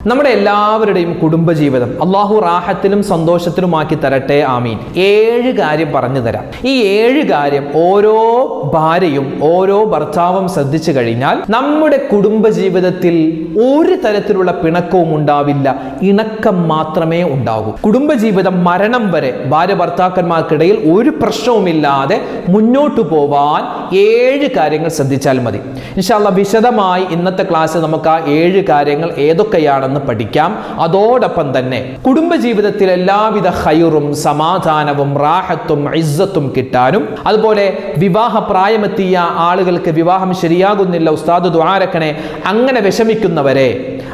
നമ്മുടെ എല്ലാവരുടെയും കുടുംബജീവിതം അള്ളാഹു റാഹത്തിലും സന്തോഷത്തിലുമാക്കി തരട്ടെ, ആമീൻ. 7 കാര്യം പറഞ്ഞു തരാം. ഈ 7 കാര്യം ഓരോ ഭാര്യയും ഓരോ ഭർത്താവും ശ്രദ്ധിച്ചു കഴിഞ്ഞാൽ നമ്മുടെ കുടുംബജീവിതത്തിൽ ഒരു തരത്തിലുള്ള പിണക്കവും ഉണ്ടാവില്ല, ഇണക്കം മാത്രമേ ഉണ്ടാകൂ. കുടുംബജീവിതം മരണം വരെ ഭാര്യ ഭർത്താക്കന്മാർക്കിടയിൽ ഒരു പ്രശ്നവുമില്ലാതെ മുന്നോട്ടു പോവാൻ 7 കാര്യങ്ങൾ ശ്രദ്ധിച്ചാൽ മതി. ഇൻഷാ അല്ലാഹ് വിശദമായി ഇന്നത്തെ ക്ലാസ് നമുക്ക് ആ 7 കാര്യങ്ങൾ ഏതൊക്കെയാണ് പഠിക്കാം. അതോടൊപ്പം തന്നെ കുടുംബജീവിതത്തിൽ എല്ലാവിധ ഖൈറും സമാധാനവും റാഹത്തും ഇസ്സത്തും കിട്ടാനും, അതുപോലെ വിവാഹ പ്രായമെത്തിയ ആളുകൾക്ക് വിവാഹം ശരിയാകുന്നില്ല ഉസ്താദ് ദുആരക്കണേ, അങ്ങനെ വിഷമിക്കുന്നവരെ,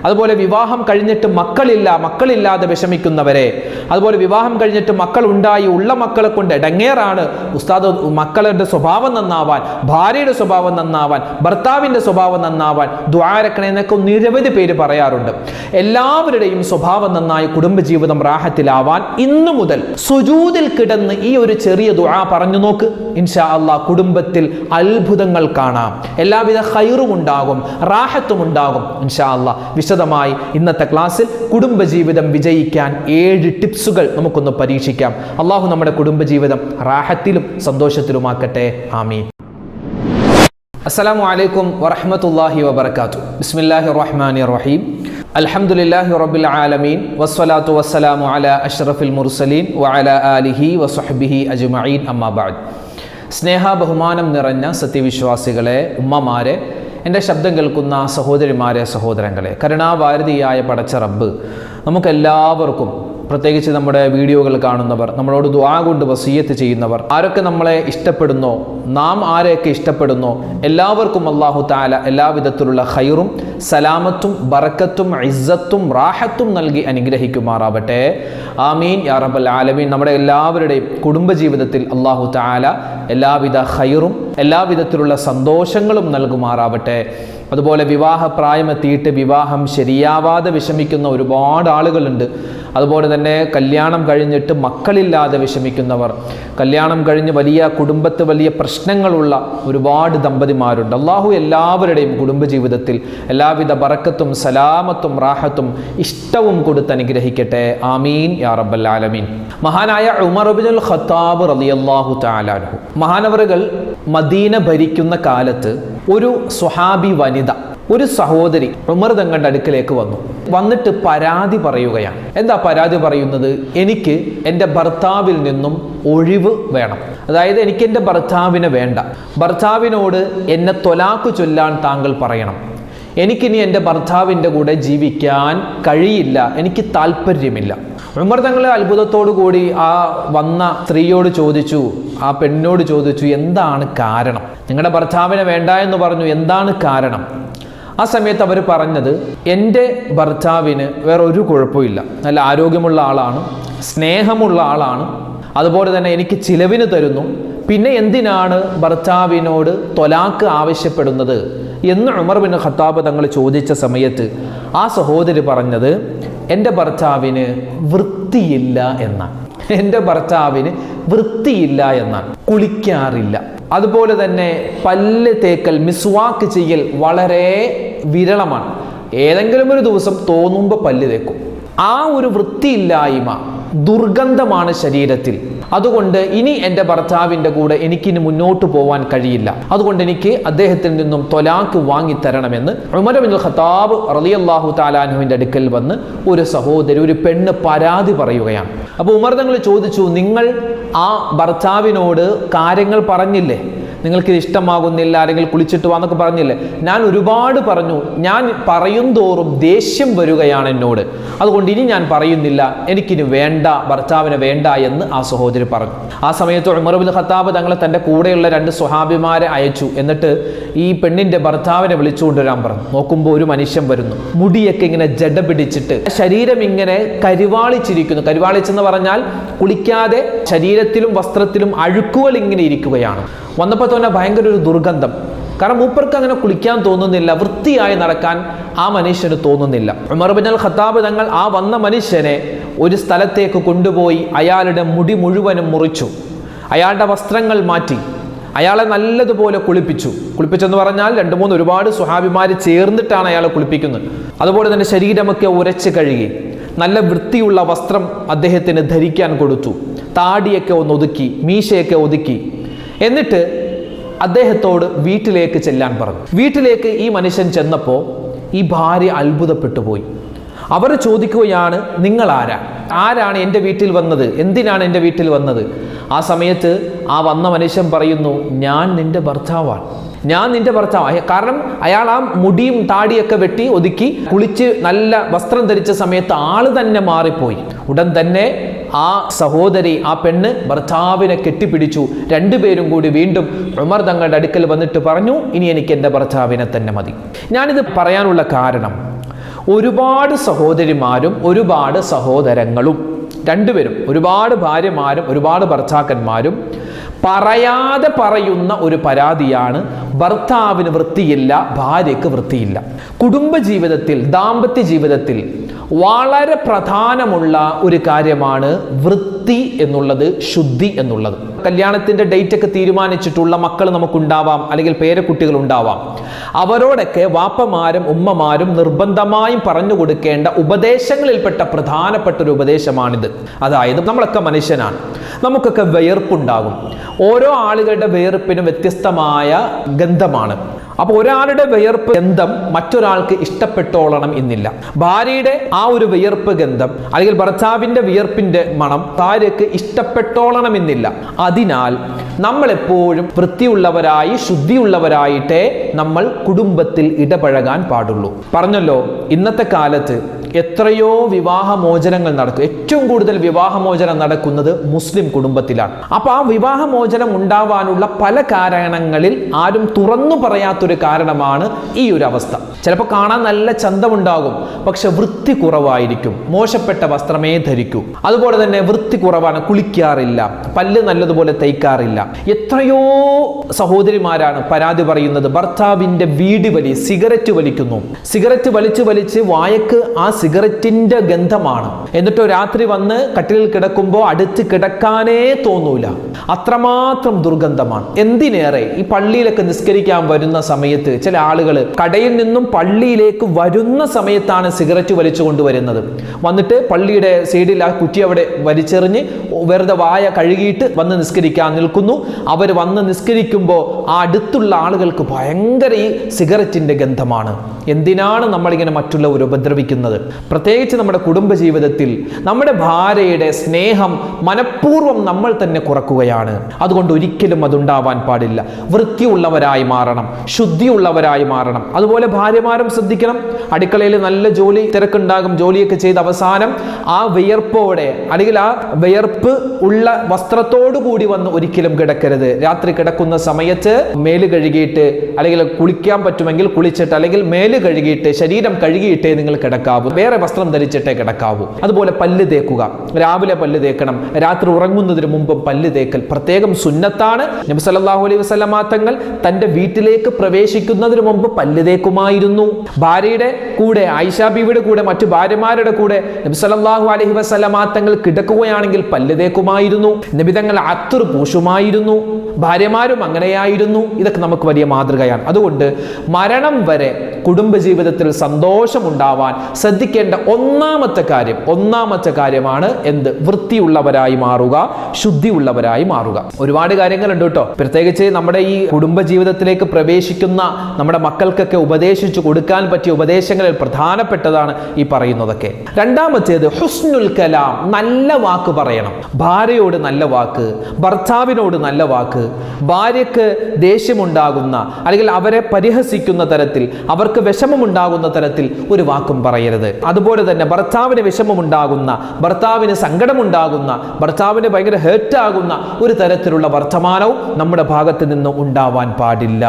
അതുപോലെ വിവാഹം കഴിഞ്ഞിട്ട് മക്കളില്ലാതെ വിഷമിക്കുന്നവരെ, അതുപോലെ വിവാഹം കഴിഞ്ഞിട്ട് മക്കൾ ഉണ്ടായി ഉള്ള മക്കളെ കൊണ്ട് ഇടങ്ങേറാണ് ഉസ്താദ്, മക്കളുടെ സ്വഭാവം നന്നാവാൻ, ഭാര്യയുടെ സ്വഭാവം നന്നാവാൻ, ഭർത്താവിന്റെ സ്വഭാവം നന്നാവാൻ ദുആരക്കണേ എന്നൊക്കെ നിരവധി പേര് പറയാറുണ്ട്. എല്ലാവരുടെയും സ്വഭാവം നന്നായി കുടുംബജീവിതം റാഹത്തിലാവാൻ ഇന്നു മുതൽ സുജൂദിൽ കിടന്ന് ഈ ഒരു ചെറിയ ദുആ പറഞ്ഞു നോക്ക്. ഇൻഷാ അല്ലാഹ് കുടുംബത്തിൽ അത്ഭുതങ്ങൾ കാണാം, എല്ലാവിധ ഖൈറും ഉണ്ടാകും, റാഹത്തും ഉണ്ടാകും ഇൻഷാ അല്ലാഹ്. വിശദമായി ഇന്നത്തെ ക്ലാസ്സിൽ കുടുംബജീവിതം വിജയിക്കാൻ 7 ടിപ്സുകൾ നമുക്കൊന്ന് പരീക്ഷിക്കാം. അള്ളാഹു നമ്മുടെ കുടുംബജീവിതം റാഹത്തിലും സന്തോഷത്തിലുമാക്കട്ടെ, ആമീൻ. അസ്സലാമു അലൈക്കും വറഹ്മത്തുള്ളാഹി വബറകാതുഹു. ബിസ്മില്ലാഹിർ റഹ്മാനിർ റഹീം. അൽഹംദുലില്ലാഹി റബ്ബിൽ ആലമീൻ വസ്സലാത്തു വസ്സലാമു അലാ അഷ്റഫിൽ മുർസലീൻ വഅലാ ആലിഹി വസ്വഹ്ബിഹി അജ്മഈൻ, അമ്മാ ബഅദ്. സ്നേഹ ബഹുമാനം നിറഞ്ഞ സത്യവിശ്വാസികളെ, ഉമ്മമാരെ, എൻ്റെ ശബ്ദം കേൾക്കുന്ന സഹോദരിമാരെ, സഹോദരങ്ങളെ, കരുണാഭാരതിയായ പടച്ച റബ്ബ് നമുക്കെല്ലാവർക്കും, പ്രത്യേകിച്ച് നമ്മുടെ വീഡിയോകൾ കാണുന്നവർ, നമ്മളോട് ദുആ കൊണ്ട് വസിയ്യത്ത് ചെയ്യുന്നവർ, ആരൊക്കെ നമ്മളെ ഇഷ്ടപ്പെടുന്നോ, നാം ആരെയൊക്കെ ഇഷ്ടപ്പെടുന്നോ, എല്ലാവർക്കും അല്ലാഹു തആല എല്ലാവിധത്തിലുള്ള ഖൈറും സലാമത്തും ബറക്കത്തും ഇസ്സത്തും റാഹത്തും നൽകി അനുഗ്രഹിക്കുമാറാവട്ടെ, ആമീൻ യാ റബ്ബൽ ആലമീൻ. നമ്മുടെ എല്ലാവരുടെയും കുടുംബജീവിതത്തിൽ അല്ലാഹു തആല എല്ലാവിധ ഖൈറും എല്ലാവിധത്തിലുള്ള സന്തോഷങ്ങളും നൽകുമാറാവട്ടെ. അതുപോലെ വിവാഹ പ്രായമെത്തിയിട്ട് വിവാഹം ശരിയാവാതെ വിഷമിക്കുന്ന ഒരുപാട് ആളുകളുണ്ട്. അതുപോലെ തന്നെ കല്യാണം കഴിഞ്ഞിട്ട് മക്കളില്ലാതെ വിഷമിക്കുന്നവർ, കല്യാണം കഴിഞ്ഞ് വലിയ കുടുംബത്ത് വലിയ പ്രശ്നങ്ങളുള്ള ഒരുപാട് ദമ്പതിമാരുണ്ട്. അള്ളാഹു എല്ലാവരുടെയും കുടുംബജീവിതത്തിൽ എല്ലാവിധ ബറക്കത്തും സലാമത്തും റാഹത്തും ഇഷ്ടവും കൊടുത്ത് അനുഗ്രഹിക്കട്ടെ, ആമീൻ യാ റബ്ബൽ ആലമീൻ. മഹാനായ ഉമർ ഇബ്നുൽ ഖത്താബ് റളിയല്ലാഹു തആല അൻഹു, മഹാനവറുകൾ മദീന ഭരിക്കുന്ന കാലത്ത് ഒരു സ്വഹാബി വനിത, ഒരു സഹോദരി ഉമർ തങ്ങളുടെ അടുക്കലേക്ക് വന്നിട്ട് പരാതി പറയുകയാണ്. എന്താ പരാതി പറയുന്നത്? എനിക്ക് എൻ്റെ ഭർത്താവിൽ നിന്നും ഒഴിവ് വേണം, അതായത് എനിക്ക് എൻ്റെ ഭർത്താവിനെ വേണ്ട, ഭർത്താവിനോട് എന്നെ തൊലാക്ക് ചൊല്ലാൻ താങ്കൾ പറയണം, എനിക്കിനി എൻ്റെ ഭർത്താവിൻ്റെ കൂടെ ജീവിക്കാൻ കഴിയില്ല, എനിക്ക് താല്പര്യമില്ല. ഉമർ തങ്ങളെ അത്ഭുതത്തോടു കൂടി ആ വന്ന സ്ത്രീയോട് ചോദിച്ചു, ആ പെണ്ണിനോട് ചോദിച്ചു, എന്താണ് കാരണം? നിങ്ങളുടെ ഭർത്താവിനെ വേണ്ട എന്ന് പറഞ്ഞു, എന്താണ് കാരണം? ആ സമയത്ത് അവർ പറഞ്ഞത്, എൻ്റെ ഭർത്താവിന് വേറെ ഒരു കുഴപ്പമില്ല, നല്ല ആരോഗ്യമുള്ള ആളാണ്, സ്നേഹമുള്ള ആളാണ്, അതുപോലെ തന്നെ എനിക്ക് ചിലവിന് തരുന്നു, പിന്നെ എന്തിനാണ് ഭർത്താവിനോട് തൊലാക്ക് ആവശ്യപ്പെടുന്നത് എന്ന് ഉമർ ബിൻ ഖത്താബ് തങ്ങൾ ചോദിച്ച സമയത്ത് ആ സഹോദരി പറഞ്ഞത്, എൻ്റെ ഭർത്താവിന് വൃത്തിയില്ല എന്നാണ്. എൻ്റെ ഭർത്താവിന് വൃത്തിയില്ല എന്നാണ്, കുളിക്കാറില്ല, അതുപോലെ തന്നെ പല്ല് തേക്കൽ, മിസ്വാക്ക് ചെയ്യൽ വളരെ വിരളമാണ്, ഏതെങ്കിലും ഒരു ദിവസം തോന്നുമ്പോൾ പല്ല് തേക്കും. ആ ഒരു വൃത്തിയില്ലായ്മ, ദുർഗന്ധമാണ് ശരീരത്തിൽ. അതുകൊണ്ട് ഇനി എൻ്റെ ഭർത്താവിൻ്റെ കൂടെ എനിക്കിനി മുന്നോട്ട് പോകാൻ കഴിയില്ല, അതുകൊണ്ട് എനിക്ക് അദ്ദേഹത്തിൽ നിന്നും തൊലാക്ക് വാങ്ങിത്തരണമെന്ന് ഉമർ ഇബ്നുൽ ഖത്താബ് റളിയല്ലാഹു തആല അൻഹുവിൻ്റെ അടുക്കൽ വന്ന് ഒരു സഹോദരി, ഒരു പെണ്ണ് പരാതി പറയുകയാണ്. അപ്പോൾ ഉമർ തങ്ങൾ ചോദിച്ചു, നിങ്ങൾ ആ ഭർത്താവിനോട് കാര്യങ്ങൾ പറഞ്ഞില്ലേ? നിങ്ങൾക്ക് ഇഷ്ടമാകുന്നില്ല, അല്ലെങ്കിൽ കുളിച്ചിട്ട് വാന്നൊക്കെ പറഞ്ഞില്ലേ? ഞാൻ ഒരുപാട് പറഞ്ഞു, ഞാൻ പറയും തോറും ദേഷ്യം വരികയാണ് എന്നോട്, അതുകൊണ്ട് ഇനി ഞാൻ പറയുന്നില്ല, എനിക്കിനി വേണ്ട, ഭർത്താവിനെ വേണ്ട എന്ന് ആ സഹോദരി പറഞ്ഞു. ആ സമയത്ത് ഉമർ ഇബ്നുൽ ഖത്താബ് തങ്ങളെ തൻ്റെ കൂടെയുള്ള 2 സ്വഹാബിമാരെ അയച്ചു. എന്നിട്ട് ഈ പെണ്ണിൻ്റെ ഭർത്താവിനെ വിളിച്ചുകൊണ്ടുവരാൻ പറഞ്ഞു. നോക്കുമ്പോൾ ഒരു മനുഷ്യൻ വരുന്നു, മുടിയൊക്കെ ഇങ്ങനെ ജട പിടിച്ചിട്ട്, ശരീരം ഇങ്ങനെ കരിവാളിച്ചിരിക്കുന്നു. കരിവാളിച്ചെന്ന് പറഞ്ഞാൽ കുളിക്കാതെ ശരീരത്തിലും വസ്ത്രത്തിലും അഴുക്കുകൾ ഇങ്ങനെ ഇരിക്കുകയാണ്. വന്നപ്പോൾ തന്നെ ഭയങ്കര ഒരു ദുർഗന്ധം, കാരണം മൂപ്പർക്ക് അങ്ങനെ കുളിക്കാൻ തോന്നുന്നില്ല, വൃത്തിയായി നടക്കാൻ ആ മനുഷ്യന് തോന്നുന്നില്ല. ഉമർ ഇബ്നുൽ ഖത്താബ് തങ്ങൾ ആ വന്ന മനുഷ്യനെ ഒരു സ്ഥലത്തേക്ക് കൊണ്ടുപോയി അയാളുടെ മുടി മുഴുവനും മുറിച്ചു, അയാളുടെ വസ്ത്രങ്ങൾ മാറ്റി, അയാളെ നല്ലതുപോലെ കുളിപ്പിച്ചെന്ന് പറഞ്ഞാൽ 2-3 ഒരുപാട് സ്വഹാബിമാർ ചേർന്നിട്ടാണ് അയാളെ കുളിപ്പിക്കുന്നത്. അതുപോലെ തന്നെ ശരീരമൊക്കെ ഉരച്ച് കഴുകി നല്ല വൃത്തിയുള്ള വസ്ത്രം അദ്ദേഹത്തിന് ധരിക്കാൻ കൊടുത്തു. താടിയൊക്കെ ഒന്ന് ഒതുക്കി, മീശയൊക്കെ ഒതുക്കി. എന്നിട്ട് അദ്ദേഹത്തോട് വീട്ടിലേക്ക് ചെല്ലാൻ പറഞ്ഞു. വീട്ടിലേക്ക് ഈ മനുഷ്യൻ ചെന്നപ്പോൾ ഈ ഭാര്യ അത്ഭുതപ്പെട്ടു പോയി. അവർ ചോദിക്കുകയാണ്, നിങ്ങൾ ആരാണ് എൻ്റെ വീട്ടിൽ വന്നത്? എന്തിനാണ് എൻ്റെ വീട്ടിൽ വന്നത്? ആ സമയത്ത് ആ വന്ന മനുഷ്യൻ പറയുന്നു, ഞാൻ നിന്റെ ഭർത്താവാണ്. കാരണം അയാൾ ആ മുടിയും താടിയൊക്കെ വെട്ടി ഒതുക്കി കുളിച്ച് നല്ല വസ്ത്രം ധരിച്ച സമയത്ത് ആള് തന്നെ മാറിപ്പോയി. ഉടൻ തന്നെ ആ സഹോദരി, ആ പെണ്ണ് ഭർത്താവിനെ കെട്ടിപ്പിടിച്ചു. രണ്ടുപേരും കൂടി വീണ്ടും ഉമർ തങ്ങളുടെ അടുക്കൽ വന്നിട്ട് പറഞ്ഞു, ഇനി എനിക്ക് എൻ്റെ ഭർത്താവിനെ തന്നെ മതി. ഞാനിത് പറയാനുള്ള കാരണം, ഒരുപാട് സഹോദരിമാരും ഒരുപാട് സഹോദരങ്ങളും, രണ്ടുപേരും, ഒരുപാട് ഭാര്യമാരും ഒരുപാട് ഭർത്താക്കന്മാരും പറയാതെ പറയുന്ന ഒരു പരാതിയാണ്, ഭർത്താവിന് വൃത്തിയില്ല, ഭാര്യയ്ക്ക് വൃത്തിയില്ല. കുടുംബജീവിതത്തിൽ, ദാമ്പത്യ ജീവിതത്തിൽ വളരെ പ്രധാനമുള്ള ഒരു കാര്യമാണ് വൃത്തി എന്നുള്ളത്, ശുദ്ധി എന്നുള്ളത്. കല്യാണത്തിന്റെ ഡേറ്റ് ഒക്കെ തീരുമാനിച്ചിട്ടുള്ള മക്കൾ നമുക്കുണ്ടാവാം, അല്ലെങ്കിൽ പേരക്കുട്ടികൾ ഉണ്ടാവാം. അവരോടൊക്കെ വാപ്പമാരും ഉമ്മമാരും നിർബന്ധമായും പറഞ്ഞു കൊടുക്കേണ്ട ഉപദേശങ്ങളിൽപ്പെട്ട പ്രധാനപ്പെട്ട ഒരു ഉപദേശമാണിത്. അതായത്, നമ്മളൊക്കെ മനുഷ്യനാണ്, നമുക്കൊക്കെ വിയർപ്പുണ്ടാകും. ഓരോ ആളുകളുടെ വിയർപ്പിനും വ്യത്യസ്തമായ ഗന്ധമാണ്. അപ്പോൾ ഒരാളുടെ വിയർപ്പ് ഗന്ധം മറ്റൊരാൾക്ക് ഇഷ്ടപ്പെട്ടോളണം എന്നില്ല. ഭാര്യയുടെ ആ ഒരു വിയർപ്പ് ഗന്ധം അല്ലെങ്കിൽ ഭർത്താവിന്റെ വിയർപ്പിന്റെ മണം ഭാര്യയ്ക്ക് ഇഷ്ടപ്പെട്ടോളണം എന്നില്ല. അതിനാൽ നമ്മൾ എപ്പോഴും വൃത്തിയുള്ളവരായി, ശുദ്ധിയുള്ളവരായിട്ടേ നമ്മൾ കുടുംബത്തിൽ ഇടപഴകാൻ പാടുള്ളൂ. പറഞ്ഞല്ലോ, ഇന്നത്തെ കാലത്ത് എത്രയോ വിവാഹമോചനങ്ങൾ നടക്കും. ഏറ്റവും കൂടുതൽ വിവാഹമോചനം നടക്കുന്നത് മുസ്ലിം കുടുംബത്തിലാണ്. അപ്പൊ ആ വിവാഹമോചനം ഉണ്ടാവാനുള്ള പല കാരണങ്ങളിൽ ആരും തുറന്നു പറയാത്തൊരു കാരണമാണ് ഈ ഒരു അവസ്ഥ. ചിലപ്പോൾ കാണാൻ നല്ല ചന്തമുണ്ടാകും, പക്ഷെ വൃത്തി കുറവായിരിക്കും. മോശപ്പെട്ട വസ്ത്രമേ ധരിക്കൂ. അതുപോലെ തന്നെ വൃത്തി കുറവാണ്, കുളിക്കാറില്ല, പല്ല് നല്ലതുപോലെ തേക്കാറില്ല. എത്രയോ സഹോദരിമാരാണ് പരാതി പറയുന്നത്, ഭർത്താവിന്റെ വീടി വലി, സിഗരറ്റ് വലിക്കുന്നു. സിഗരറ്റ് വലിച്ച് വായക്ക് ആ സിഗരറ്റിന്റെ ഗന്ധമാണ്. എന്നിട്ടോ രാത്രി വന്ന് കട്ടിലിൽ കിടക്കുമ്പോൾ അടുത്ത് കിടക്കാനേ തോന്നൂല, അത്രമാത്രം ദുർഗന്ധമാണ്. എന്തിനേറെ ഈ പള്ളിയിലൊക്കെ നിസ്കരിക്കാൻ വരുന്ന സമയത്ത് ചില ആളുകൾ കടയിൽ നിന്നും പള്ളിയിലേക്ക് വരുന്ന സമയത്താണ് സിഗരറ്റ് വലിച്ചു കൊണ്ടുവരുന്നത്. വന്നിട്ട് പള്ളിയുടെ സൈഡിൽ ആ കുറ്റി അവിടെ വലിച്ചെറിഞ്ഞ് വെറുതെ വായ കഴുകിയിട്ട് വന്ന് നിസ്കരിക്കാൻ നിൽക്കുന്നു. അവർ വന്ന് നിസ്കരിക്കുമ്പോൾ ആ അടുത്തുള്ള ആളുകൾക്ക് ഭയങ്കര ഈ സിഗരറ്റിന്റെ ഗന്ധമാണ്. എന്തിനാണ് നമ്മളിങ്ങനെ മറ്റുള്ളവർ ഉപദ്രവിക്കുന്നത്? പ്രത്യേകിച്ച് നമ്മുടെ കുടുംബജീവിതത്തിൽ നമ്മുടെ ഭാര്യയുടെ സ്നേഹം മനഃപൂർവ്വം നമ്മൾ തന്നെ കുറക്കുകയാണ്. അതുകൊണ്ട് ഒരിക്കലും അതുണ്ടാവാൻ പാടില്ല. വൃത്തിയുള്ളവരായി മാറണം, ശുദ്ധിയുള്ളവരായി മാറണം. അതുപോലെ ഭാര്യമാരും ശ്രദ്ധിക്കണം. അടുക്കളയിൽ നല്ല ജോലി തിരക്കുണ്ടാകും, ജോലിയൊക്കെ ചെയ്ത് അവസാനം ആ വിയർപ്പോടെ അല്ലെങ്കിൽ ആ വിയർപ്പ് ഉള്ള വസ്ത്രത്തോടു കൂടി വന്ന് ഒരിക്കലും കിടക്കരുത്. രാത്രി കിടക്കുന്ന സമയത്ത് മേല് കഴുകിയിട്ട്, അല്ലെങ്കിൽ കുളിക്കാൻ പറ്റുമെങ്കിൽ കുളിച്ചിട്ട്, അല്ലെങ്കിൽ മേല് കഴുകിയിട്ട്, ശരീരം കഴുകിയിട്ടേ നിങ്ങൾ കിടക്കാവൂ. വേറെ വസ്ത്രം ധരിച്ചിട്ടേ കിടക്കാവൂ. അതുപോലെ പല്ല് തേക്കുക, രാവിലെ പല്ല് തേക്കണം. രാത്രി ഉറങ്ങുന്നതിന് മുമ്പ് പല്ല് തേക്കൽ പ്രത്യേകം സുന്നത്താണ്. നബി സല്ലല്ലാഹു അലൈഹി വസല്ലമ തങ്ങൾ തന്റെ വീട്ടിലേക്ക് പ്രവേശിക്കുന്നതിന് മുമ്പ് പല്ല് തേക്കുമായിരുന്നു. ഭാര്യയുടെ കൂടെ, ആയിഷ ബീവിയുടെ കൂടെ, മറ്റു ഭാര്യമാരുടെ കൂടെ നബി സല്ലല്ലാഹു അലൈഹി വസല്ലമ തങ്ങൾ കിടക്കുകയാണെങ്കിൽ പല്ല് തേക്കുമായിരുന്നു. നബി തങ്ങൾ അത്തർ പൂശുമായിരുന്നു. ഭാര്യമാരും അങ്ങനെയായിരുന്നു. ഇതൊക്കെ നമുക്ക് വലിയ മാതൃകയാണ്. അതുകൊണ്ട് മരണം വരെ കുടുംബജീവിതത്തിൽ സന്തോഷമുണ്ടാവാൻ ശ്രദ്ധിക്കേണ്ട ഒന്നാമത്തെ കാര്യമാണ് എന്ത്? വൃത്തിയുള്ളവരായി മാറുക, ശുദ്ധിയുള്ളവരായി മാറുക. ഒരുപാട് കാര്യങ്ങളുണ്ട് കേട്ടോ. പ്രത്യേകിച്ച് നമ്മുടെ ഈ കുടുംബജീവിതത്തിലേക്ക് പ്രവേശിക്കുന്ന നമ്മുടെ മക്കൾക്കൊക്കെ ഉപദേശിച്ചു കൊടുക്കാൻ പറ്റിയ ഉപദേശങ്ങളിൽ പ്രധാനപ്പെട്ടതാണ് ഈ പറയുന്നതൊക്കെ. രണ്ടാമത്തേത് ഹുസ്നുൽ കലാം, നല്ല വാക്ക് പറയണം. ഭാര്യയോട് നല്ല വാക്ക്, ഭർത്താവിനോട് നല്ല വാക്ക്. ഭാര്യക്ക് ദേഷ്യമുണ്ടാകുന്ന അല്ലെങ്കിൽ അവരെ പരിഹസിക്കുന്ന തരത്തിൽ, അവർക്ക് വിഷമമുണ്ടാകുന്ന തരത്തിൽ ഒരു വാക്കും പറയരുത്. അതുപോലെ തന്നെ ഭർത്താവിന് വിഷമമുണ്ടാകുന്ന, ഭർത്താവിന് സങ്കടമുണ്ടാകുന്ന, ഭർത്താവിന് ഭയങ്കര ഹേർട്ടാകുന്ന ഒരു തരത്തിലുള്ള വർത്തമാനവും നമ്മുടെ ഭാഗത്ത് നിന്ന് ഉണ്ടാവാൻ പാടില്ല.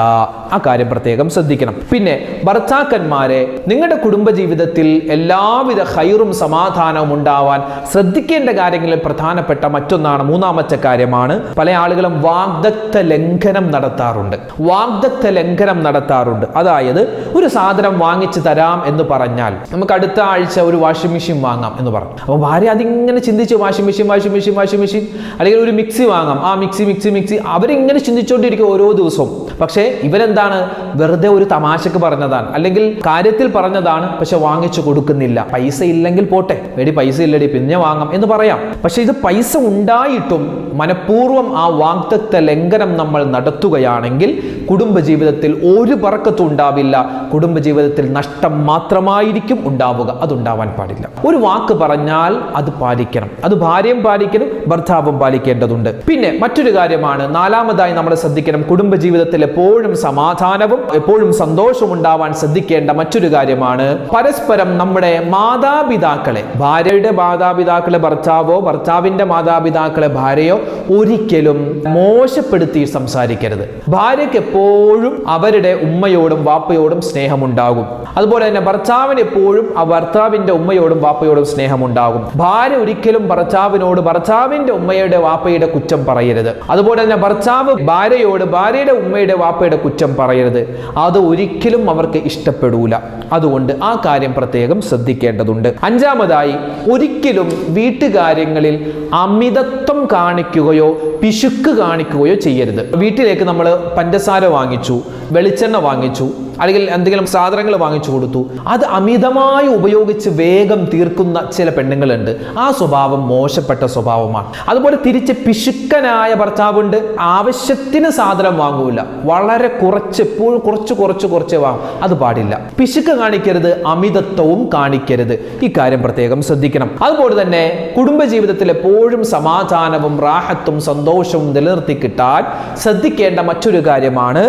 ആ കാര്യം പ്രത്യേകം ശ്രദ്ധിക്കണം. പിന്നെ ഭർത്താക്കന്മാരെ, നിങ്ങളുടെ കുടുംബജീവിതത്തിൽ എല്ലാവിധ ഖൈറും സമാധാനവും ഉണ്ടാവാൻ ശ്രദ്ധിക്കേണ്ട കാര്യങ്ങളിൽ പ്രധാനപ്പെട്ട മറ്റൊന്നാണ്, മൂന്നാമത്തെ കാര്യമാണ്, പല ആളുകളും വാഗ്ദാനം വാഗ്ദത്ത ലംഘനം നടത്താറുണ്ട്. വാഗ്ദത്ത ലംഘനം നടത്താറുണ്ട്. അതായത് ഒരു സാധനം വാങ്ങിച്ചു തരാം എന്ന് പറഞ്ഞാൽ നമുക്ക് അടുത്ത ആഴ്ച ഒരു വാഷിംഗ് മെഷീൻ വാങ്ങാം എന്ന് പറഞ്ഞു. അപ്പോൾ ഭാര്യ അതിങ്ങനെ ചിന്തിച്ച് വാഷിംഗ് മെഷീൻ അല്ലെങ്കിൽ ഒരു മിക്സി വാങ്ങാം, ആ മിക്സി അവരിങ്ങനെ ചിന്തിച്ചുകൊണ്ടിരിക്കും ഓരോ ദിവസവും. പക്ഷേ ഇവരെന്താണ്, വെറുതെ ഒരു തമാശക്ക് പറഞ്ഞതാണ് അല്ലെങ്കിൽ കാര്യത്തിൽ പറഞ്ഞതാണ്, പക്ഷെ വാങ്ങിച്ചു കൊടുക്കുന്നില്ല. പൈസ ഇല്ലെങ്കിൽ പോട്ടെ, എടി പൈസ ഇല്ലടി പിന്നെ വാങ്ങാം എന്ന് പറയാം. പക്ഷെ ഇത് പൈസ ഉണ്ടായിട്ടും മനഃപൂർവ്വം ആ വാഗ്ദത്ത ലംഘനം നമ്മൾ നടത്തുകയാണെങ്കിൽ കുടുംബജീവിതത്തിൽ ഒരു ബർക്കത്തും ഉണ്ടാവില്ല. കുടുംബജീവിതത്തിൽ നഷ്ടം മാത്രമായിരിക്കും ഉണ്ടാവുക. അതുണ്ടാവാൻ പാടില്ല. ഒരു വാക്ക് പറഞ്ഞാൽ അത് പാലിക്കണം. അത് ഭാര്യയും പാലിക്കണം, ഭർത്താവും പാലിക്കേണ്ടതുണ്ട്. പിന്നെ മറ്റൊരു കാര്യമാണ്, നാലാമതായി നമ്മൾ ശ്രദ്ധിക്കണം, കുടുംബജീവിതത്തിൽ എപ്പോഴും സമാധാനവും എപ്പോഴും സന്തോഷവും ഉണ്ടാവാൻ ശ്രദ്ധിക്കേണ്ട മറ്റൊരു കാര്യമാണ് പരസ്പരം നമ്മുടെ മാതാപിതാക്കളെ, ഭാര്യയുടെ മാതാപിതാക്കളെ ഭർത്താവോ ഭർത്താവിന്റെ മാതാപിതാക്കളെ ഭാര്യയോ ഒരിക്കലും മോശപ്പെടുത്തി സംസാരിക്കരുത്. ഭാര്യയ്ക്ക് എപ്പോഴും അവരുടെ ഉമ്മയോടും വാപ്പയോടും സ്നേഹമുണ്ടാകും. അതുപോലെ തന്നെ ഭർത്താവിന് എപ്പോഴും ആ ഭർത്താവിന്റെ ഉമ്മയോടും വാപ്പയോടും സ്നേഹമുണ്ടാകും. ഭാര്യ ഒരിക്കലും ഭർത്താവിനോട് ഭർത്താവിന്റെ ഉമ്മയുടെ വാപ്പയുടെ കുറ്റം പറയരുത്. അതുപോലെ തന്നെ ഭർത്താവ് ഭാര്യയോട് ഭാര്യയുടെ ഉമ്മയുടെ വാപ്പയുടെ കുറ്റം പറയരുത്. അത് ഒരിക്കലും അവർക്ക് ഇഷ്ടപ്പെടൂല. അതുകൊണ്ട് ആ കാര്യം പ്രത്യേകം ശ്രദ്ധിക്കേണ്ടതുണ്ട്. അഞ്ചാമതായി, ഒരിക്കലും വീട്ടുകാര്യങ്ങളിൽ അമിതത്വം കാണിക്കുകയോ പിശുക്ക് കാണിക്കുകയോ ചെയ്യരുത്. വീട്ടിലേക്ക് നമ്മൾ പഞ്ചസാര വാങ്ങിച്ചു, വെളിച്ചെണ്ണ വാങ്ങിച്ചു, അല്ലെങ്കിൽ എന്തെങ്കിലും സാധനങ്ങൾ വാങ്ങിച്ചു കൊടുത്തു, അത് അമിതമായി ഉപയോഗിച്ച് വേഗം തീർക്കുന്ന ചില പെണ്ണുങ്ങളുണ്ട്. ആ സ്വഭാവം മോശപ്പെട്ട സ്വഭാവമാണ്. അതുപോലെ തിരിച്ച് പിശുക്കനായ ഭർത്താവുണ്ട്, ആവശ്യത്തിന് സാധനം വാങ്ങൂല, വളരെ കുറച്ച്, എപ്പോഴും കുറച്ച് വാങ്ങും. അത് പാടില്ല. പിശുക്ക് കാണിക്കരുത്, അമിതത്വവും കാണിക്കരുത്. ഈ കാര്യം പ്രത്യേകം ശ്രദ്ധിക്കണം. അതുപോലെ തന്നെ കുടുംബജീവിതത്തിൽ എപ്പോഴും സമാധാനവും റാഹത്തും സന്തോഷവും നിലനിർത്തി കിട്ടാൻ ശ്രദ്ധിക്കേണ്ട മറ്റൊരു കാര്യമാണ്,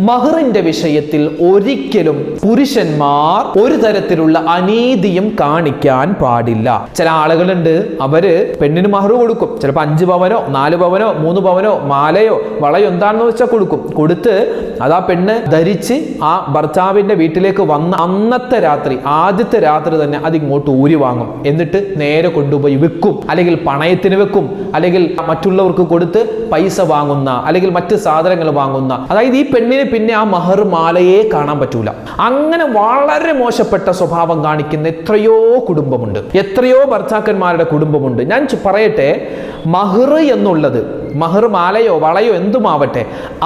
മഹറിന്റെ വിഷയത്തിൽ ഒരിക്കലും പുരുഷന്മാർ ഒരു തരത്തിലുള്ള അനീതിയും കാണിക്കാൻ പാടില്ല. ചില ആളുകളുണ്ട്, അവര് പെണ്ണിന് മഹർ കൊടുക്കും, ചിലപ്പോൾ 5 പവനോ 4 പവനോ 3 പവനോ മാലയോ വളയോ എന്താണെന്ന് വെച്ചാൽ കൊടുക്കും. കൊടുത്ത് അതാ പെണ്ണ് ധരിച്ച് ആ ഭർത്താവിന്റെ വീട്ടിലേക്ക് വന്ന അന്നത്തെ രാത്രി, ആദ്യത്തെ രാത്രി തന്നെ അത് ഇങ്ങോട്ട് ഊരി വാങ്ങും. എന്നിട്ട് നേരെ കൊണ്ടുപോയി വെക്കും, അല്ലെങ്കിൽ പണയത്തിന് വെക്കും, അല്ലെങ്കിൽ മറ്റുള്ളവർക്ക് കൊടുത്ത് പൈസ വാങ്ങുന്ന അല്ലെങ്കിൽ മറ്റ് സാധനങ്ങൾ വാങ്ങുന്ന, അതായത് ഈ പെണ്ണിന് പിന്നെ ആ മഹർ മാലയെ കാണാൻ പറ്റൂല. അങ്ങനെ വളരെ മോശപ്പെട്ട സ്വഭാവം കാണിക്കുന്ന എത്രയോ കുടുംബമുണ്ട്, എത്രയോ ഭർത്താക്കന്മാരുടെ കുടുംബമുണ്ട്. ഞാൻ പറയട്ടെ, മഹർ എന്നുള്ളത്, മഹർ മാലയോ വളയോ എന്തുമാവട്ടെ,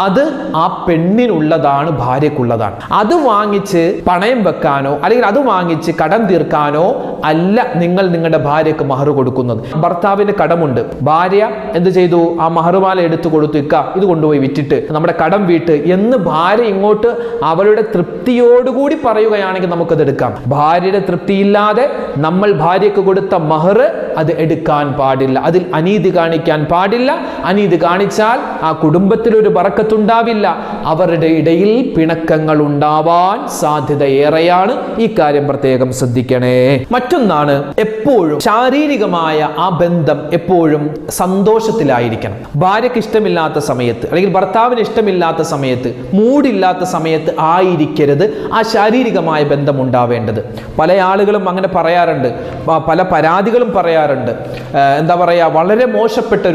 അത് ആ പെണ്ണിനുള്ളതാണ്, ഭാര്യക്കുള്ളതാണ്. അത് വാങ്ങിച്ച് പണയം വെക്കാനോ അല്ലെങ്കിൽ അത് വാങ്ങിച്ച് കടം തീർക്കാനോ അല്ല നിങ്ങൾ നിങ്ങളുടെ ഭാര്യക്ക് മഹർ കൊടുക്കുന്നത്. ഭർത്താവിന് കടമുണ്ട്, ഭാര്യ എന്ത് ചെയ്തു, ആ മഹറുമാല എടുത്തു കൊടുത്തു, ഇക്ക ഇത് കൊണ്ടുപോയി വിറ്റിട്ട് നമ്മുടെ കടം വീട്ട് എന്ന് ഭാര്യ ഇങ്ങോട്ട് അവളുടെ തൃപ്തിയോടുകൂടി പറയുകയാണെങ്കിൽ നമുക്കത് എടുക്കാം. ഭാര്യയുടെ തൃപ്തിയില്ലാതെ നമ്മൾ ഭാര്യക്ക് കൊടുത്ത മഹർ അത് എടുക്കാൻ പാടില്ല. അതിൽ അനീതി കാണിക്കാൻ പാടില്ല. അനീതി കാണിച്ചാൽ ആ കുടുംബത്തിൽ ഒരു ബറക്കത്തുണ്ടാവില്ല. അവരുടെ ഇടയിൽ പിണക്കങ്ങൾ ഉണ്ടാവാൻ സാധ്യത ഏറെയാണ്. ഈ കാര്യം പ്രത്യേകം ശ്രദ്ധിക്കണേ. മറ്റൊന്നാണ്, എപ്പോഴും ശാരീരികമായ ആ ബന്ധം എപ്പോഴും സന്തോഷത്തിലായിരിക്കണം. ഭാര്യയ്ക്ക് ഇഷ്ടമില്ലാത്ത സമയത്ത് അല്ലെങ്കിൽ ഭർത്താവിന് ഇഷ്ടമില്ലാത്ത സമയത്ത്, മൂടില്ലാത്ത സമയത്ത് ആയിരിക്കരുത് ആ ശാരീരികമായ ബന്ധം ഉണ്ടാവേണ്ടത്. പല ആളുകളും അങ്ങനെ പറയാറുണ്ട്, പല പരാതികളും പറയാറുണ്ട്. എന്താ പറയുക, വളരെ മോശപ്പെട്ട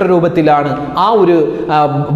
രൂപത്തിലാണ് ആ ഒരു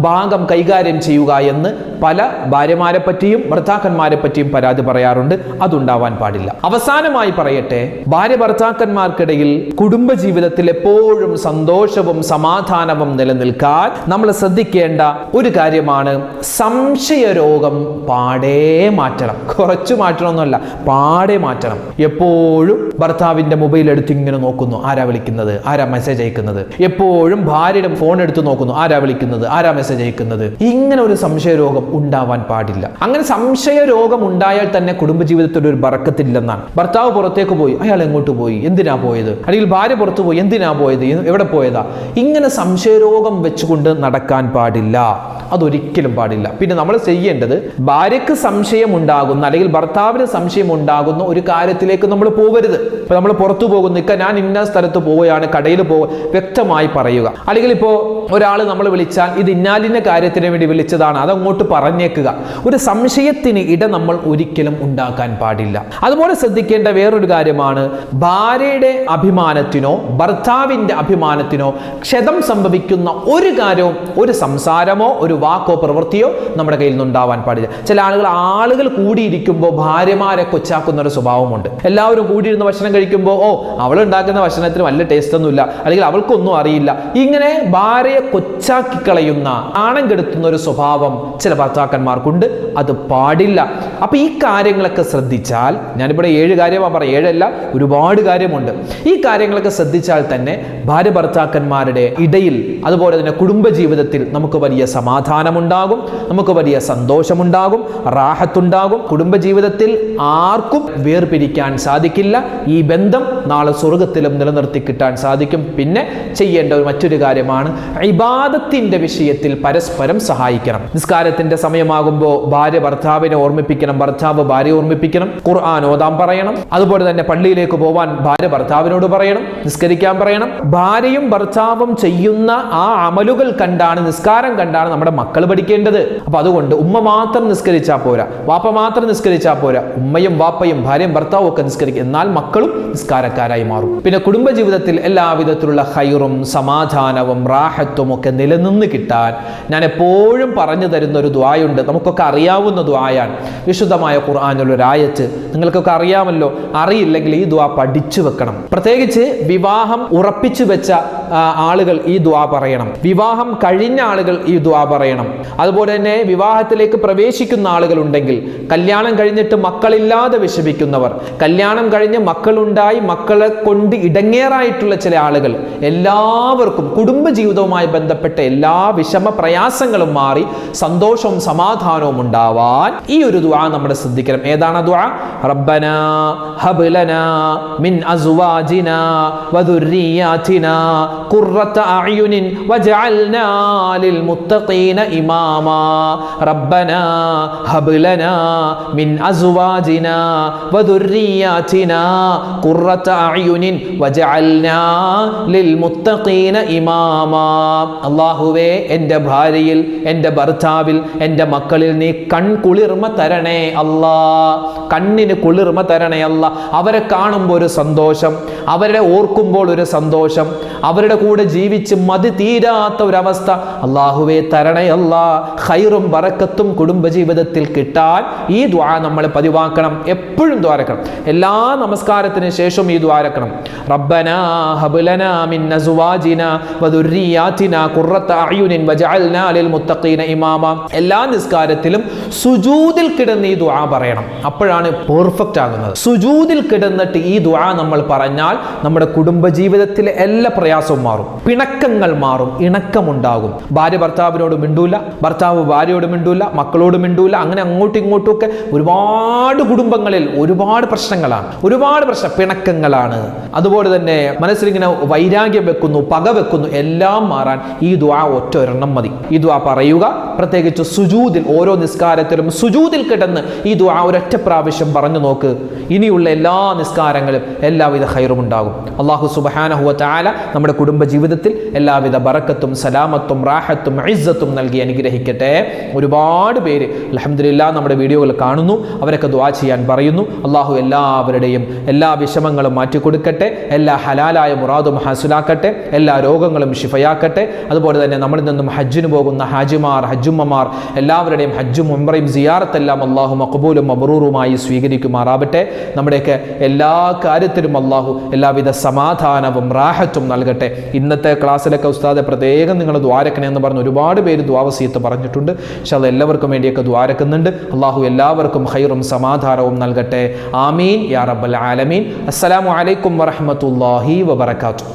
ഭാഗം കൈകാര്യം ചെയ്യുക എന്ന് പല ഭാര്യമാരെ പറ്റിയും ഭർത്താക്കന്മാരെ പറ്റിയും പരാതി പറയാറുണ്ട്. അതുണ്ടാവാൻ പാടില്ല. അവസാനമായി പറയട്ടെ, ഭാര്യ ഭർത്താക്കന്മാർക്കിടയിൽ കുടുംബജീവിതത്തിൽ എപ്പോഴും സന്തോഷവും സമാധാനവും നിലനിൽക്കാൻ നമ്മൾ ശ്രദ്ധിക്കേണ്ട ഒരു കാര്യമാണ്, സംശയരോഗം പാടേ മാറ്റണം. കുറച്ചു മാറ്റണമെന്നല്ല, പാടേ മാറ്റണം. എപ്പോഴും ഭർത്താവിന്റെ മൊബൈൽ എടുത്ത് ഇങ്ങനെ നോക്കുന്നു, ആരാ വിളിക്കുന്നത്, ആരാ മെസ്സേജ് അയക്കുന്നത്. എപ്പോഴും ഭാര്യയുടെ ഫോൺ എടുത്ത് നോക്കുന്നു, ആരാ വിളിക്കുന്നത്, ആരാ മെസ്സേജ് അയക്കുന്നത്. ഇങ്ങനെ ഒരു സംശയരോഗം ഉണ്ടാവാൻ പാടില്ല. അങ്ങനെ സംശയരോഗം ഉണ്ടായാൽ തന്നെ കുടുംബജീവിതത്തിൽ ഒരു ബറക്കത്തില്ലെന്നാണ്. ഭർത്താവ് പുറത്തേക്ക് പോയി, അയാൾ എങ്ങോട്ട് പോയി, എന്തിനാ പോയത്, അല്ലെങ്കിൽ ഭാര്യ പുറത്തു പോയി, എന്തിനാ പോയത്, എവിടെ പോയതാ, ഇങ്ങനെ സംശയരോഗം വെച്ചുകൊണ്ട് നടക്കാൻ പാടില്ല. അതൊരിക്കലും പാടില്ല. പിന്നെ നമ്മൾ ചെയ്യേണ്ടത്, ഭാര്യയ്ക്ക് സംശയം ഉണ്ടാകുന്ന അല്ലെങ്കിൽ ഭർത്താവിന് സംശയം ഉണ്ടാകുന്ന ഒരു കാര്യത്തിലേക്ക് നമ്മൾ പോകരുത്. ഇപ്പൊ നമ്മൾ പുറത്തു പോകുന്നു, ഞാൻ ഇന്ന സ്ഥലത്ത് പോവുകയാണ്, കടയിൽ വ്യക്തമായി വ്യക്തമായി പറയുക. അല്ലെങ്കിൽ ഇപ്പോൾ ഒരാൾ നമ്മൾ വിളിച്ചാൽ ഇത് ഇന്നാലിന്റെ കാര്യത്തിന് വേണ്ടി വിളിച്ചതാണ്, അതങ്ങോട്ട് പറഞ്ഞേക്കുക. ഒരു സംശയത്തിന് ഇട നമ്മൾ ഒരിക്കലും ഉണ്ടാക്കാൻ പാടില്ല. അതുപോലെ ശ്രദ്ധിക്കേണ്ട വേറൊരു കാര്യമാണ്, ഭാര്യയുടെ അഭിമാനത്തിനോ ഭർത്താവിന്റെ അഭിമാനത്തിനോ ക്ഷതം സംഭവിക്കുന്ന ഒരു കാര്യവും, ഒരു സംസാരമോ ഒരു വാക്കോ പ്രവൃത്തിയോ നമ്മുടെ കയ്യിൽ നിന്നുണ്ടാവാൻ പാടില്ല. ചില ആളുകൾ കൂടിയിരിക്കുമ്പോൾ ഭാര്യമാരെ കൊച്ചാക്കുന്ന ഒരു സ്വഭാവമുണ്ട്. എല്ലാവരും കൂടിയിരുന്ന് ഭക്ഷണം കഴിക്കുമ്പോൾ അവൾ ഉണ്ടാക്കുന്ന ഭക്ഷണത്തിന് വലിയ ടേസ്റ്റ് ഒന്നുമില്ല, അല്ലെങ്കിൽ അവൾക്കൊന്നും അറിയില്ല, ഇങ്ങനെ ഭാര്യയെ കൊച്ചാക്കി കളയുന്ന, ആണം കെടുത്തുന്ന ഒരു സ്വഭാവം ചില ഭർത്താക്കന്മാർക്കുണ്ട്. അത് പാടില്ല. അപ്പൊ ഈ കാര്യങ്ങളൊക്കെ ശ്രദ്ധിച്ചാൽ, ഞാനിവിടെ 7 കാര്യമാണ് പറയാം, 7 അല്ല, ഒരുപാട് കാര്യമുണ്ട്. ഈ കാര്യങ്ങളൊക്കെ ശ്രദ്ധിച്ചാൽ തന്നെ ഭാര്യ ഭർത്താക്കന്മാരുടെ ഇടയിൽ, അതുപോലെ തന്നെ കുടുംബജീവിതത്തിൽ നമുക്ക് വലിയ സമാധാനമുണ്ടാകും, നമുക്ക് വലിയ സന്തോഷമുണ്ടാകും, റാഹത്തുണ്ടാകും. കുടുംബജീവിതത്തിൽ ആർക്കും വേർപിരിക്കാൻ സാധിക്കില്ല. ഈ ബന്ധം നാളെ സ്വർഗത്തിലും നിലനിർത്തി കിട്ടാൻ സാധിക്കും. പിന്നെ ചെയ്യേണ്ട മറ്റൊരു കാര്യമാണ്, ഇബാദത്തിന്റെ വിഷയത്തിൽ പരസ്പരം സഹായിക്കണം. നിസ്കാരത്തിന്റെ സമയമാകുമ്പോൾ ഭാര്യ ഭർത്താവിനെ ഓർമ്മിപ്പിക്കണം, ഭർത്താവ് ഭാര്യയെ ഓർമ്മിപ്പിക്കണം, ഖുർആൻ ഓതാൻ പറയണം. അതുപോലെ തന്നെ പള്ളിയിലേക്ക് പോവാൻ ഭാര്യ ഭർത്താവിനോട് പറയണം, നിസ്കരിക്കാൻ പറയണം. ഭാര്യയും ഭർത്താവും ചെയ്യുന്ന ആ അമലുകൾ കണ്ടാണ്, നിസ്കാരം കണ്ടാണ് നമ്മുടെ മക്കൾ പഠിക്കേണ്ടത്. അപ്പൊ അതുകൊണ്ട് ഉമ്മ മാത്രം നിസ്കരിച്ചാൽ പോരാ, വാപ്പ മാത്രം നിസ്കരിച്ചാൽ പോരാ, ഉമ്മയും വാപ്പയും ഭാര്യയും ഭർത്താവും ഒക്കെ നിസ്കരിക്കും. എന്നാൽ മക്കളും നിസ്കാരക്കാരായി മാറും. പിന്നെ കുടുംബജീവിതത്തിൽ എല്ലാവിധത്തിലുള്ള ഖൈറും സമാധാനവും റാഹത്തും ഒക്കെ നിലനിന്ന് കിട്ടാൻ ഞാൻ എപ്പോഴും പറഞ്ഞു തരുന്ന ഒരു ദുആയുണ്ട്. നമുക്കൊക്കെ അറിയാവുന്ന ദുആയാണ്. വിശുദ്ധമായ ഖുർആനിലുള്ള ഒരു ആയത്ത് നിങ്ങൾക്കൊക്കെ അറിയാമല്ലോ. അറിയില്ലെങ്കിൽ ഈ ദുആ പഠിച്ചു വെക്കണം. പ്രത്യേകിച്ച് വിവാഹം ഉറപ്പിച്ചു വെച്ച ആളുകൾ ഈ ദുആ പറയണം. വിവാഹം കഴിഞ്ഞ ആളുകൾ ഈ ദുആ പറയണം. അതുപോലെ തന്നെ വിവാഹത്തിലേക്ക് പ്രവേശിക്കുന്ന ആളുകൾ ഉണ്ടെങ്കിൽ, കല്യാണം കഴിഞ്ഞിട്ട് മക്കളില്ലാതെ വിഷമിക്കുന്നവർ, കല്യാണം കഴിഞ്ഞ് മക്കളുണ്ടായി മക്കളെ കൊണ്ട് ഇടങ്ങേറായിട്ടുള്ള ചില ആളുകൾ, എല്ലാവർക്കും കുടുംബജീവിതവുമായി ബന്ധപ്പെട്ട എല്ലാ വിഷമ പ്രയാസങ്ങളും മാറി സന്തോഷവും സമാധാനവും ഉണ്ടാവാൻ ഈ ഒരു ദുആ നമ്മൾ ശ്രദ്ധിക്കണം. ഏതാണ് ദുആ? റബ്ബനാ ഹബ് ലനാ മിൻ അസ്വാജിനാ വദുർരിയാതിനാ ഖുർറത അഅ്യുനിൻ വജഅൽനാ ലിൽ മുത്തഖീന ഇമാമാ. റബ്ബനാ ഹബ് ലനാ മിൻ അസ്വാജിനാ വദുർരിയാതിനാ ഖുർറത അഅ്യുനിൻ വജഅൽനാ ലിൽ മുത്തഖീന ഇമാമാ. അല്ലാഹുവേ, എൻ്റെ ഭാര്യയിൽ, എൻ്റെ ഭർത്താവിൽ, എൻ്റെ മക്കളിൽ നീ കൺകുളിർമ തരണേ അല്ലാ. കണ്ണിന് കുളിർമ തരണേ അല്ലാ. അവരെ കാണുമ്പോൾ ഒരു സന്തോഷം, അവരെ ഓർക്കുമ്പോൾ ഒരു സന്തോഷം, അവരുടെ കൂടെ ജീവിച്ച് മതി തീരാത്ത ഒരവസ്ഥ അല്ലാഹുവേ തരണേ അല്ലാ. ഖൈറും ബറക്കത്തും കുടുംബജീവിതത്തിൽ കിട്ടാൻ ഈ ദുആ നമ്മൾ പതിവാക്കണം. എപ്പോഴും ദ്വാരക്കണം. എല്ലാ നമസ്കാരത്തിന് ശേഷം ഈ ദ്വാരക്കണം. റബ്ബനാ ഹബ് ലനാ മിൻ അസ്വാജിനാ വദുർരിയാതിനാ ഖുർറത അഅ്യുനിൻ വജഅൽനാ ലിൽ മുത്തഖീന ഇമാമാ. എല്ലാ നിസ്കാരത്തിലും സുജൂദിൽ കിടന്ന് ഈ ദുആ പറയണം. അപ്പോഴാണ് പെർഫെക്റ്റ് ആകുന്നത്. സുജൂദിൽ കിടന്നിട്ട് ഈ ദുആ നമ്മൾ പറഞ്ഞാൽ നമ്മുടെ കുടുംബജീവിതത്തിലെ എല്ലാ പ്രയാസവും മാറും, പിണക്കങ്ങൾ മാറും, ഇണക്കമുണ്ടാകും. ഭാര്യ ഭർത്താവിനോട് മിണ്ടൂല, ഭർത്താവ് ഭാര്യയോട് മിണ്ടൂല, മക്കളോട് മിണ്ടൂല. അങ്ങനെ അങ്ങോട്ടും ഇങ്ങോട്ടും ഒക്കെ ഒരുപാട് കുടുംബങ്ങളിൽ ഒരുപാട് പ്രശ്നങ്ങളാണ്, ഒരുപാട് പിണക്കങ്ങളാണ്. അതുപോലെ തന്നെ മനസ്സിലിങ്ങനെ വൈരാഗ്യം വെക്കുന്നു, പക വെക്കുന്നു. എല്ലാം മാറാൻ ഈ ദുആ ഒറ്റൊരെണ്ണം മതി. ഈ ദുആ പറയുക. പ്രത്യേകിച്ച് സുജൂദിൽ, ഓരോ നിസ്കാരത്തിലും സുജൂദിൽ കിടന്ന് ഈ ദുആ ഒരൊറ്റ പ്രാവശ്യം പറഞ്ഞു നോക്ക്. ഇനിയുള്ള എല്ലാ നിസ്കാരങ്ങളും എല്ലാവിധ ഖൈറും ഉണ്ടാകും. അല്ലാഹു സുബ്ഹാനഹു വ തആല നമ്മുടെ കുടുംബ ജീവിതത്തിൽ എല്ലാവിധ ബറക്കത്തും സലാമത്തും റാഹത്തും ഇസ്സത്തും നൽകി അനുഗ്രഹിക്കട്ടെ. ഒരുപാട് പേര് അൽഹംദുലില്ലാഹ് നമ്മുടെ വീഡിയോകൾ കാണുന്നു. അവരൊക്കെ ദുആ ചെയ്യാൻ പറയുന്നു. അല്ലാഹു എല്ലാവരുടെയും എല്ലാ വിഷമങ്ങളും മാറ്റിക്കൊടുക്കട്ടെ, എല്ലാ ഹലാലായ മുറാദും ഹാസിലാക്കട്ടെ, എല്ലാ രോഗങ്ങളും ശിഫയാക്കട്ടെ. അതുപോലെ തന്നെ നമ്മളിൽ നിന്നും ഹജ്ജിന് പോകുന്ന ഹാജിമാർ, ഹജ്ജുമ്മമാർ എല്ലാവരുടെയും ഹജ്ജും ഉംറയും സിയാറത്തെല്ലാം അല്ലാഹു മഖബൂലും മബ്റൂറുമായി സ്വീകരിക്കുമാറാവട്ടെ. നമ്മുടെയൊക്കെ എല്ലാ കാര്യത്തിലും അല്ലാഹു എല്ലാവിധ സമാധാനവും റാഹത്തും നൽകട്ടെ. ഇന്നത്തെ ക്ലാസ്സിലൊക്കെ ഉസ്താദെ പ്രത്യേകം നിങ്ങൾ ദ്വാരക്കണേ എന്ന് പറഞ്ഞ് ഒരുപാട് പേര് ദുആവസിയത്ത് പറഞ്ഞിട്ടുണ്ട്. ഇൻഷാ അല്ലാഹ് എല്ലാവർക്കും വേണ്ടിയൊക്കെ ദ്വാരക്കുന്നുണ്ട്. അല്ലാഹു എല്ലാവർക്കും ഖൈറും സമാധാനവും നൽകട്ടെ. ആമീൻ യാ റബ്ബൽ ആലമീൻ. അസ്സലാമു അലൈക്കും വറഹ്മത്തുള്ളാഹി വബറകാതുഹു.